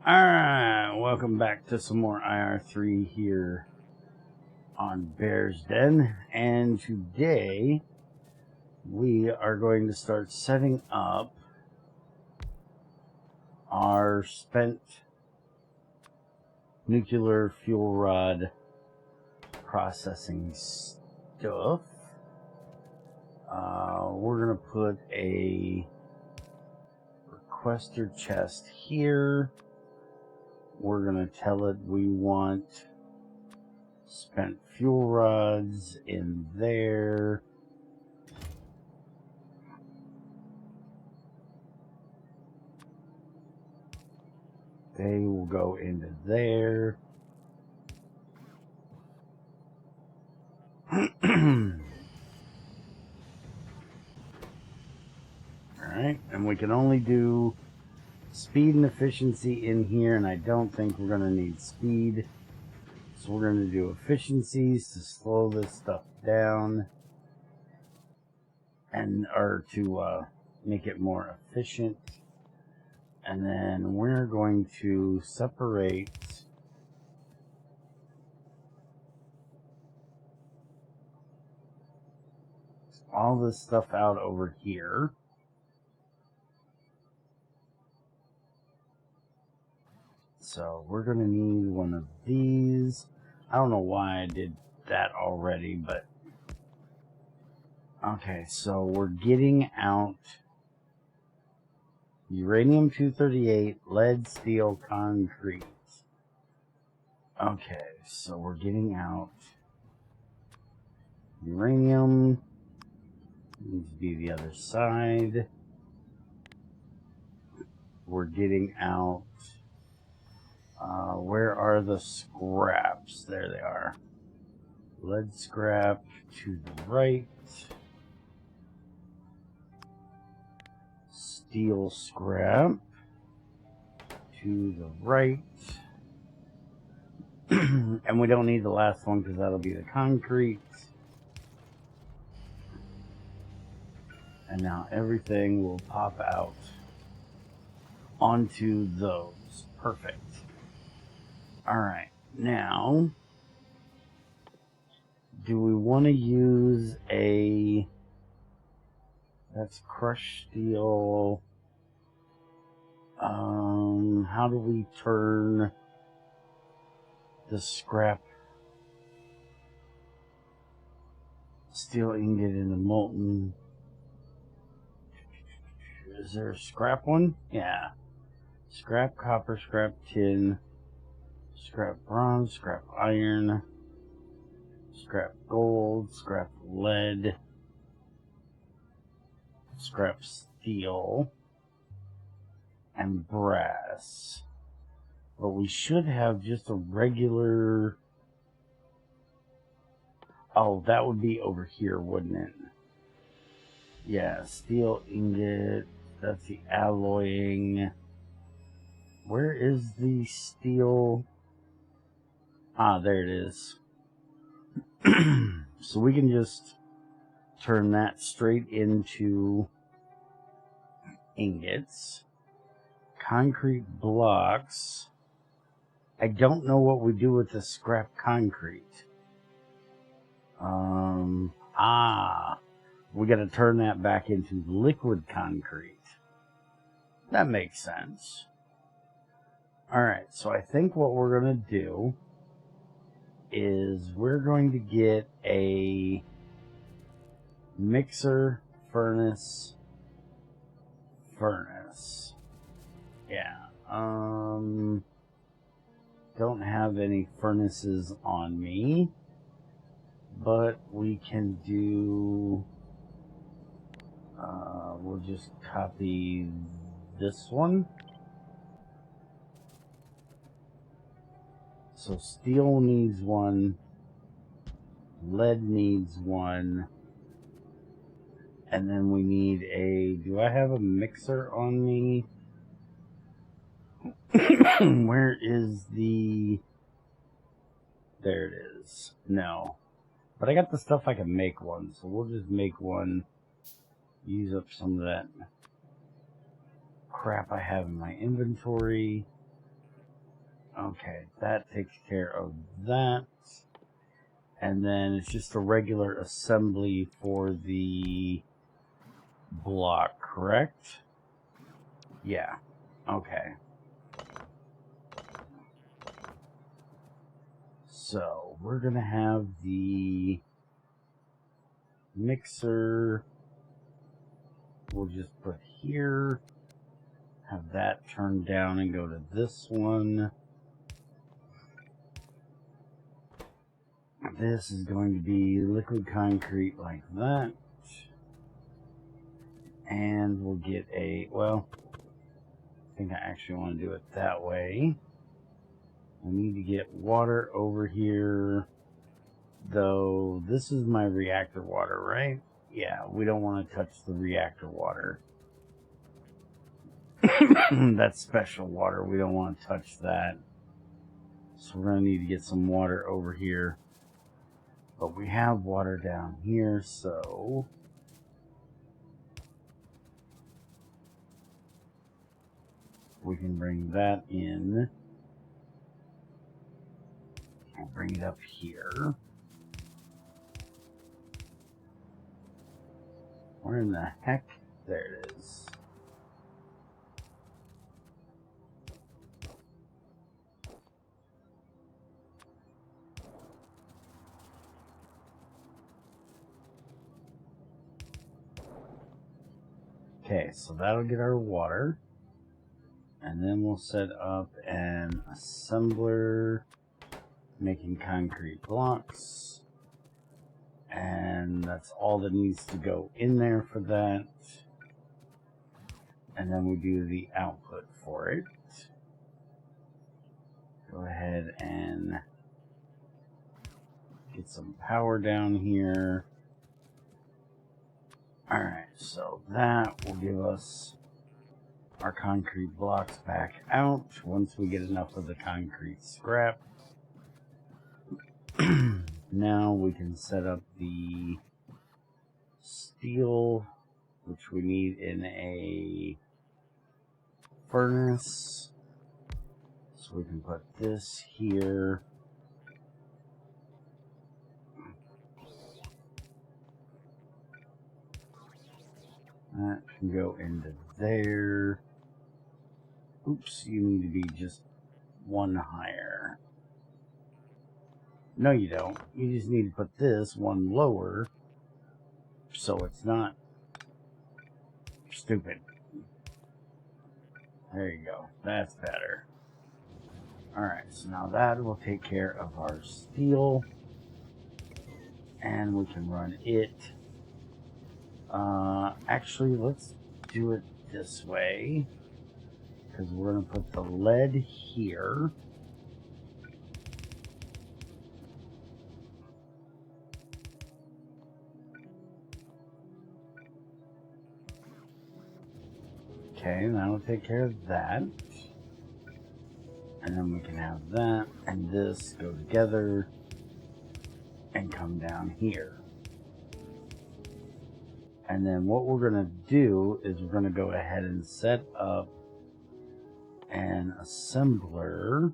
Alright, welcome back to some more IR3 here on Bear's Den. And today we are going to start setting up our spent nuclear fuel rod processing stuff. We're going to put a requester chest here. We're going to tell it we want spent fuel rods in there. They will go into there. Alright, and we can only do speed and efficiency in here, and I don't think we're going to need speed. So we're going to do efficiencies to slow this stuff down or to make it more efficient. And then we're going to separate all this stuff out over here. So we're going to need one of these. I don't know why I did that already, but okay, so we're getting out uranium-238, lead, steel, concrete. Okay, so we're getting out uranium. Needs to be the other side. We're getting out where are the scraps? There they are. Lead scrap to the right. Steel scrap to the right. And we don't need the last one because that'll be the concrete. And now everything will pop out onto those. Perfect. Alright, now, do we want to use that's crushed steel. How do we turn the scrap steel ingot into molten? Is there a scrap one? Yeah. Scrap copper, scrap tin, scrap bronze, scrap iron, scrap gold, scrap lead, scrap steel, and brass. But we should have just a regular... Oh, that would be over here, wouldn't it? Yeah, steel ingot. That's the alloying. Where is the steel? Ah, there it is. So we can just turn that straight into ingots. Concrete blocks. I don't know what we do with the scrap concrete. We got to turn that back into liquid concrete. That makes sense. Alright, so I think what we're going to do is we're going to get a mixer furnace. Yeah. Don't have any furnaces on me, but we can do... we'll just copy this one. So steel needs one, lead needs one, and then we need do I have a mixer on me? Where is there it is. No. But I got the stuff I can make one, so we'll just make one. Use up some of that crap I have in my inventory. Okay, that takes care of that. And then it's just a regular assembly for the block, correct? Yeah. Okay. So we're going to have the mixer. We'll just put here. Have that turned down and go to this one. This is going to be liquid concrete like that. And we'll get a, well, I think I actually want to do it that way. I need to get water over here, though this is my reactor water, right? Yeah, we don't want to touch the reactor water. That's special water. We don't want to touch that. So we're going to need to get some water over here. But we have water down here, so we can bring that in. I'll bring it up here. Where in the heck? There it is. Okay, so that'll get our water. And then we'll set up an assembler making concrete blocks. And that's all that needs to go in there for that. And then we do the output for it. Go ahead and get some power down here. Alright, so that will give us our concrete blocks back out once we get enough of the concrete scrap. Now we can set up the steel, which we need in a furnace. So we can put this here. That can go into there. Oops, you need to be just one higher. No, you don't. You just need to put this one lower so it's not stupid. There you go. That's better. Alright, so now that will take care of our steel. And we can run it. Actually, let's do it this way. Because we're going to put the lead here. Okay, that'll take care of that. And then we can have that and this go together and come down here. And then what we're going to do is we're going to go ahead and set up an assembler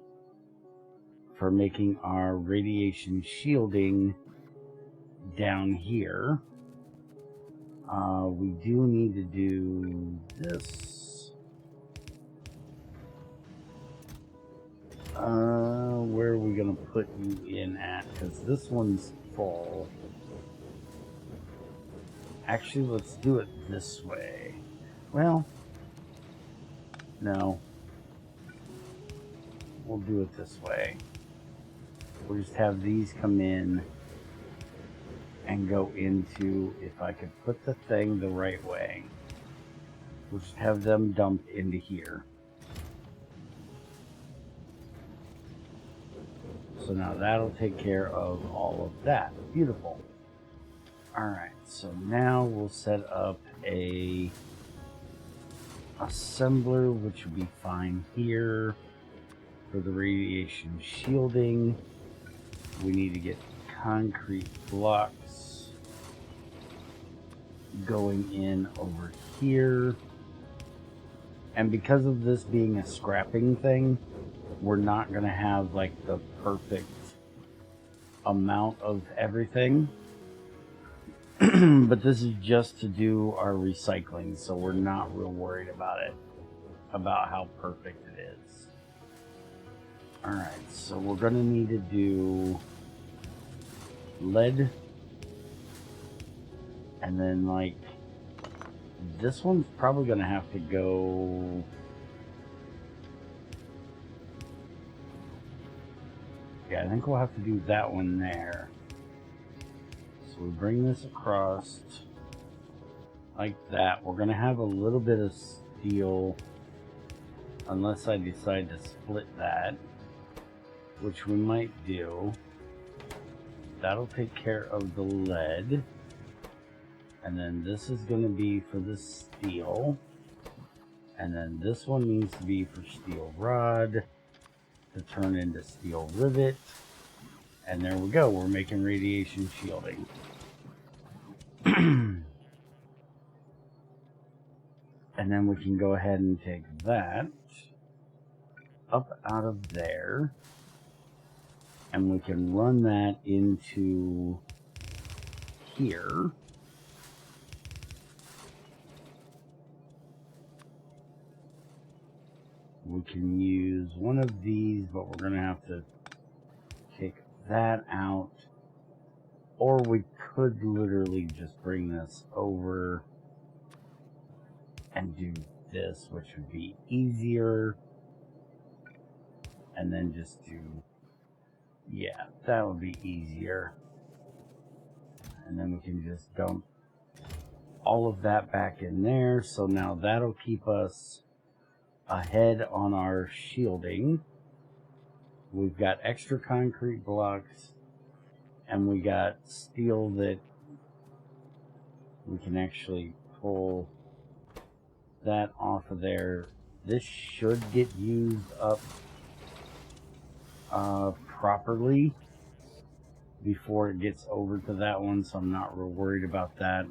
for making our radiation shielding down here. We do need to do this. Where are we going to put you in at? Because this one's full. Actually, let's do it this way. Well, no. We'll do it this way. We'll just have these come in and go into, if I could put the thing the right way, we'll just have them dumped into here. So now that'll take care of all of that. Beautiful. Alright, so now we'll set up a assembler, which will be fine here for the radiation shielding. We need to get concrete blocks going in over here. And because of this being a scrapping thing, we're not going to have like the perfect amount of everything. But this is just to do our recycling, so we're not real worried about it, about how perfect it is. Alright, so we're going to need to do lead, and then like this one's probably going to have to go... Yeah, I think we'll have to do that one there. So we bring this across like that. We're going to have a little bit of steel, unless I decide to split that, which we might do. That'll take care of the lead. And then this is going to be for the steel. And then this one needs to be for steel rod to turn into steel rivet. And there we go. We're making radiation shielding. And then we can go ahead and take that up out of there. And we can run that into here. We can use one of these, but we're going to have to take that out. Or we could literally just bring this over and do this, which would be easier. And then just do, yeah, that would be easier. And then we can just dump all of that back in there. So now that'll keep us ahead on our shielding. We've got extra concrete blocks, and we got steel that we can actually pull that off of there. This should get used up properly before it gets over to that one, so I'm not real worried about that.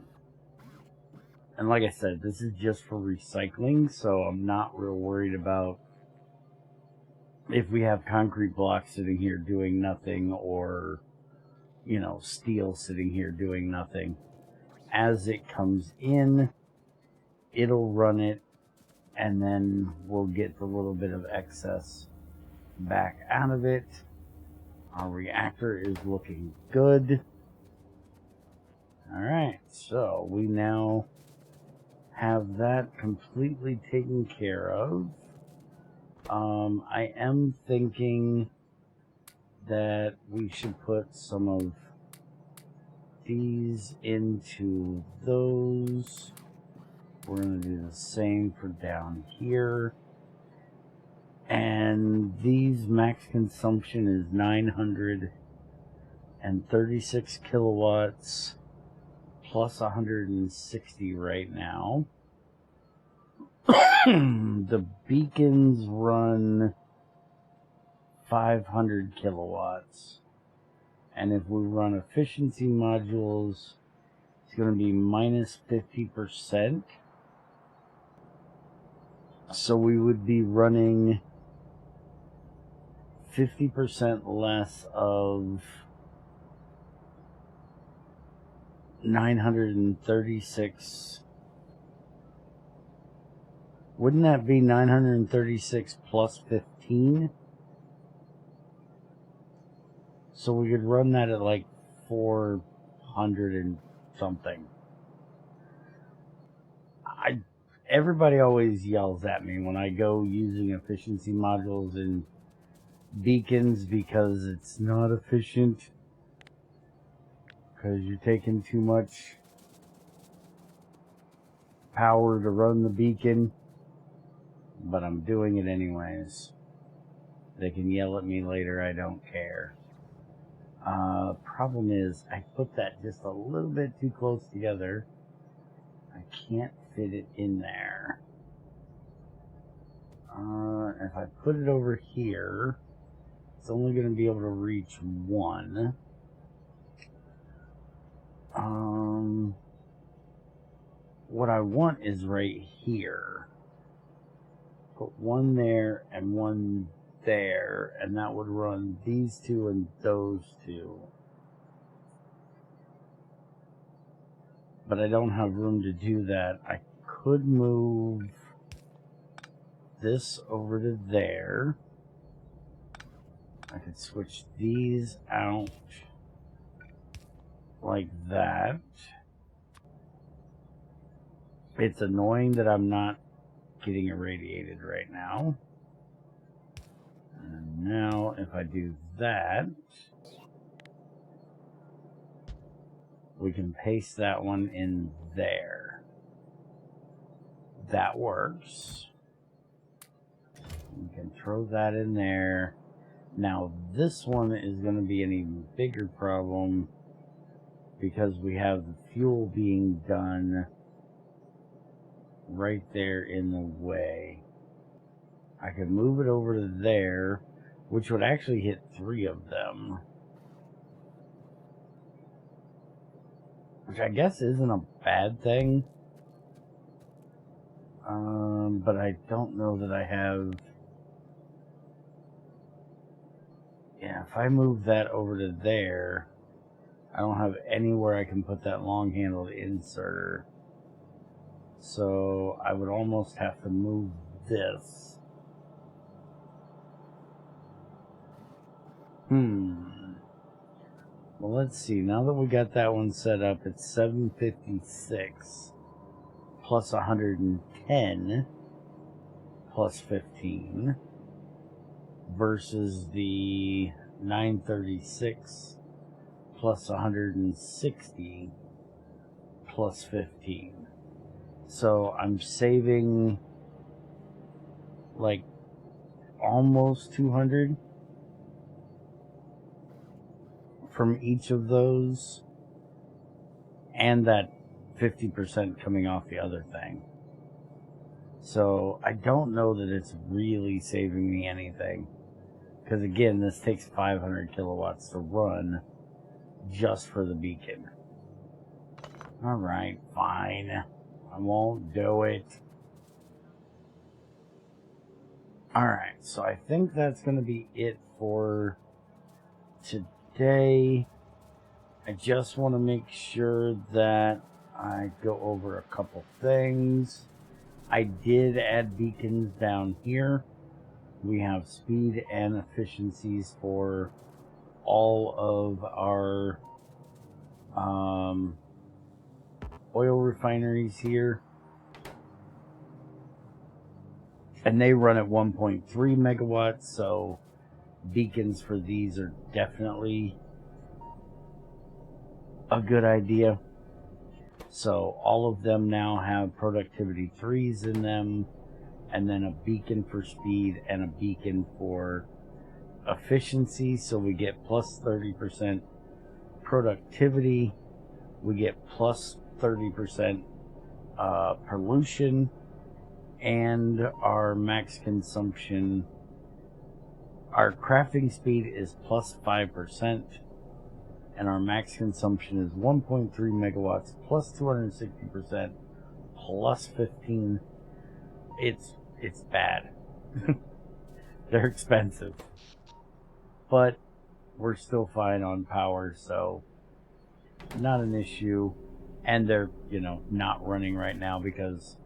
And like I said, this is just for recycling, so I'm not real worried about if we have concrete blocks sitting here doing nothing, or, you know, steel sitting here doing nothing. As it comes in, it'll run it, and then we'll get the little bit of excess back out of it. Our reactor is looking good. Alright, so we now have that completely taken care of. I am thinking that we should put some of these into those. We're going to do the same for down here. And these max consumption is 936 kilowatts plus 160 right now. The beacons run 500 kilowatts. And if we run efficiency modules, it's going to be minus 50%. So we would be running 50% less of 936. Wouldn't that be 936 plus 15? So we could run that at like 400 and something. Everybody always yells at me when I go using efficiency modules and beacons because it's not efficient, because you're taking too much power to run the beacon. But I'm doing it anyways. They can yell at me later, I don't care. Problem is, I put that just a little bit too close together. I can't fit it in there. If I put it over here, it's only going to be able to reach one. What I want is right here. Put one there and one there, and that would run these two and those two. But I don't have room to do that. I could move this over to there. I could switch these out like that. It's annoying that I'm not getting irradiated right now. And now if I do that, we can paste that one in there. That works. We can throw that in there. Now this one is going to be an even bigger problem because we have the fuel being done right there in the way. I could move it over to there, which would actually hit 3 of them. Which I guess isn't a bad thing. But I don't know that I have... Yeah, if I move that over to there, I don't have anywhere I can put that long-handled inserter. So I would almost have to move this. Well, let's see. Now that we got that one set up, it's 756 plus 110 plus 15 versus the 936 plus 160 plus 15. So I'm saving like almost 200 from each of those, and that 50% coming off the other thing. So I don't know that it's really saving me anything, because again, this takes 500 kilowatts to run just for the beacon. Alright, fine. I won't do it. Alright, so I think that's going to be it for today. I just want to make sure that I go over a couple things. I did add beacons down here. We have speed and efficiencies for all of our oil refineries here. And they run at 1.3 megawatts, so beacons for these are definitely a good idea. So all of them now have productivity 3s in them, and then a beacon for speed and a beacon for efficiency. So we get plus 30% productivity, we get plus 30% pollution, and our max consumption, our crafting speed is plus 5%, and our max consumption is 1.3 megawatts plus 260% plus 15. It's bad. They're expensive, but we're still fine on power, so not an issue. And they're, you know, not running right now because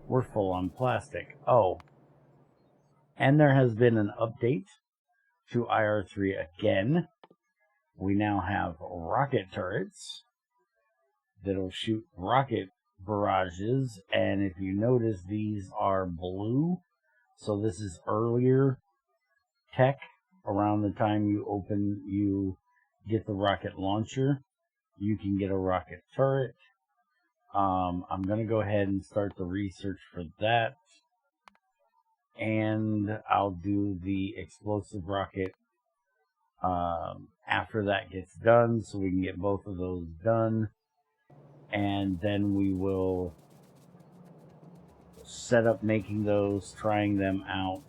we're full on plastic. Oh, and there has been an update to IR3 again. We now have rocket turrets that'll shoot rocket barrages, and if you notice, these are blue. So this is earlier tech. Around the time you get the rocket launcher, you can get a rocket turret. I'm going to go ahead and start the research for that, and I'll do the explosive rocket after that gets done, so we can get both of those done, and then we will set up making those, trying them out.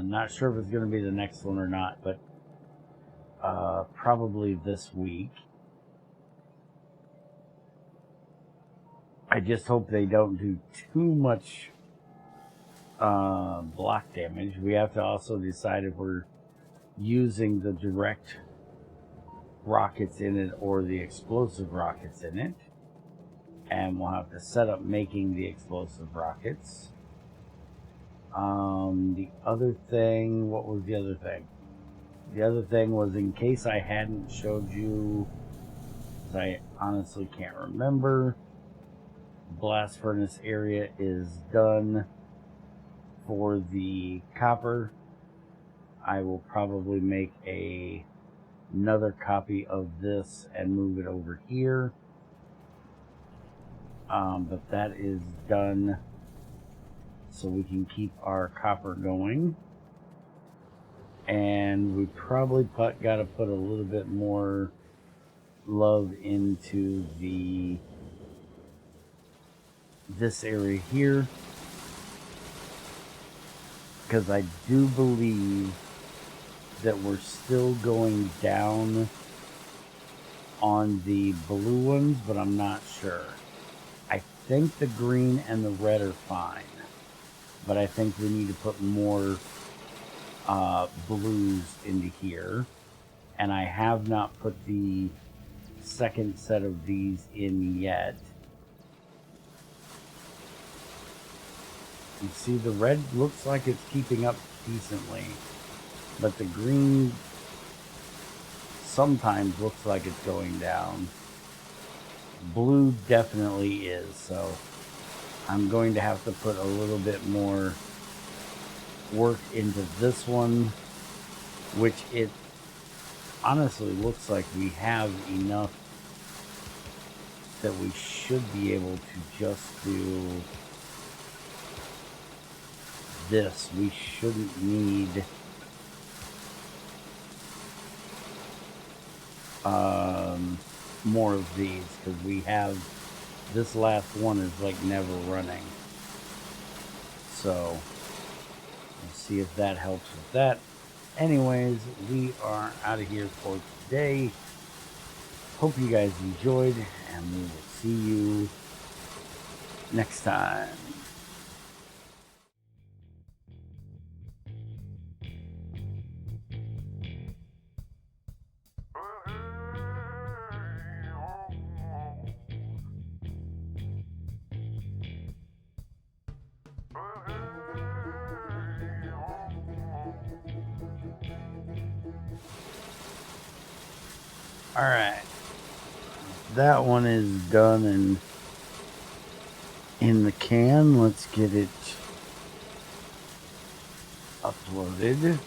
Not sure if it's going to be the next one or not, but probably this week. I just hope they don't do too much block damage. We have to also decide if we're using the direct rockets in it or the explosive rockets in it. And we'll have to set up making the explosive rockets. The other thing, what was the other thing? The other thing was, in case I hadn't showed you, I honestly can't remember, blast furnace area is done for the copper. I will probably make another copy of this and move it over here. But that is done so we can keep our copper going. And we probably got to put a little bit more love into this area here, because I do believe that we're still going down on the blue ones, but I'm not sure. I think the green and the red are fine, but I think we need to put more blues into here. And I have not put the second set of these in yet. You see, the red looks like it's keeping up decently, but the green sometimes looks like it's going down. Blue definitely is, so I'm going to have to put a little bit more work into this one, which it honestly looks like we have enough that we should be able to just do this. We shouldn't need more of these, because we have this last one is like never running. So we'll see if that helps with that. Anyways, we are out of here for today. Hope you guys enjoyed, and we will see you next time. Alright, that one is done and in the can. Let's get it uploaded.